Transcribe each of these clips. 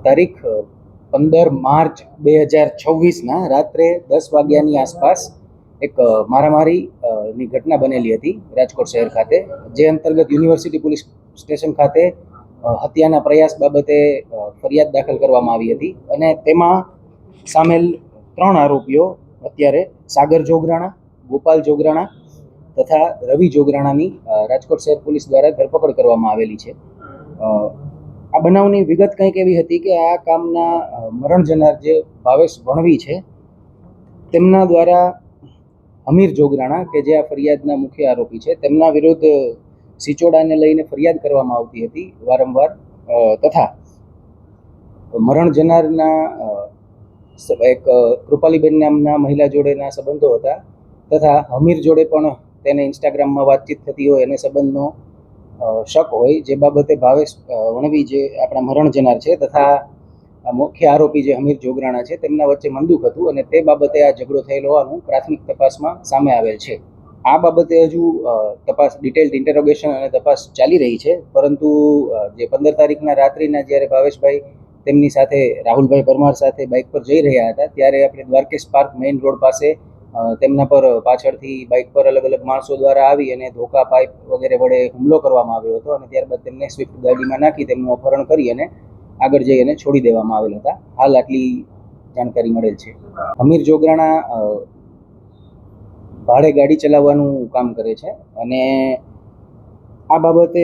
તારીખ 15 માર્ચ 2026ના રાત્રે 10 વાગ્યાની આસપાસ એક મારામારીની ઘટના બનેલી હતી રાજકોટ શહેર ખાતે, જે અંતર્ગત યુનિવર્સિટી પોલીસ સ્ટેશન ખાતે હત્યાના પ્રયાસ બાબતે ફરિયાદ દાખલ કરવામાં આવી હતી અને તેમાં સામેલ 3 આરોપીઓ અત્યારે સાગર જોગરાણા, ગોપાલ જોગરાણા તથા રવિ જોગરાણાની રાજકોટ શહેર પોલીસ દ્વારા ધરપકડ કરવામાં આવેલી છે। આ બનાવની વિગત કંઈક એવી હતી કે આ કામના મરણ જનાર જે ભાવેશ વણવી છે તેમના દ્વારા અમીર જોગરાણા કે જે આ ફરિયાદના મુખ્ય આરોપી છે તેમના વિરુદ્ધ સિચોડાને લઈને ફરિયાદ કરવામાં આવતી હતી વારંવાર, તથા મરણ જનારના એક કૃપાલીબેન નામના મહિલા જોડેના સંબંધો હતા તથા અમીર જોડે પણ તેને ઇન્સ્ટાગ્રામમાં વાતચીત થતી હોય અને સંબંધનો શક હોય, જે બાબતે ભાવેશ વણવી જે આપણા મરણ જનાર છે તથા મુખ્ય આરોપી જે અમીર જોગરાણા છે તેમના વચ્ચે મંદુક હતું અને તે બાબતે આ ઝઘડો થયેલો હોવાનું પ્રાથમિક તપાસમાં સામે આવેલ છે। આ બાબતે હજુ તપાસ ડિટેલ્ડ ઇન્ટેરોગેશન અને તપાસ ચાલી રહી છે, પરંતુ જે 15 તારીખના રાત્રિના જ્યારે ભાવેશભાઈ તેમની સાથે રાહુલભાઈ પરમાર સાથે બાઇક પર જઈ રહ્યા હતા ત્યારે આપણે દ્વારકેશ પાર્ક મેઇન રોડ પાસે તેમના પર પાછળથી બાઇક પર અલગ અલગ માણસો દ્વારા આવી અને ધોકા, પાઇપ વગેરે વડે હુમલો કરવામાં આવ્યો હતો અને ત્યારબાદ તેમને સ્વિફ્ટ ગાડીમાં નાખી તેમનું અપહરણ કરી અને આગળ જઈ અને છોડી દેવામાં આવેલ હતા। હાલ આટલી જાણકારી મળેલ છે। અમીર જોગરાણા ભાડે ગાડી ચલાવવાનું કામ કરે છે અને આ બાબતે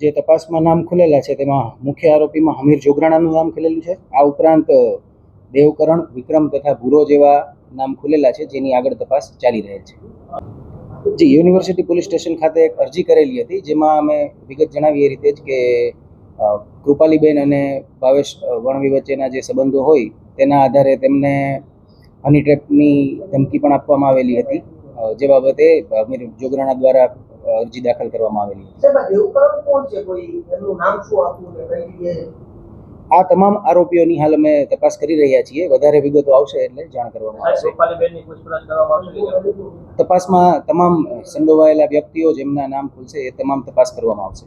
જે તપાસમાં નામ ખુલેલા છે તેમાં મુખ્ય આરોપીમાં અમીર જોગરાણાનું નામ ખુલેલું છે। આ ઉપરાંત દેવકરણ, વિક્રમ તથા ભૂરો જેવા નામ ખુલેલા છે, જેની આગળ તપાસ ચાલી રહેલ છે। જી, યુનિવર્સિટી પોલીસ સ્ટેશન ખાતે એક અરજી કરેલી હતી, જેમાં અમે વિગત જણાવી એ રીતે જ કે કૃપાલીબેન અને ભાવેશ વણવી વચ્ચેના જે સંબંધો હોય તેના આધારે તેમને હની ટ્રેપની ધમકી પણ આપવામાં આવેલી હતી, જે બાબતે અમીર જોગરાણા દ્વારા અરજી દાખલ કરવામાં આવેલી હતી। આ તમામ આરોપીઓની હાલ અમે તપાસ કરી રહ્યા છીએ, વધારે વિગતો આવશે એટલે જાણ કરવામાં આવશે। તપાસમાં તમામ સંડોવાયેલા વ્યક્તિઓ જેમના નામ ખુલશે એ તમામ તપાસ કરવામાં આવશે।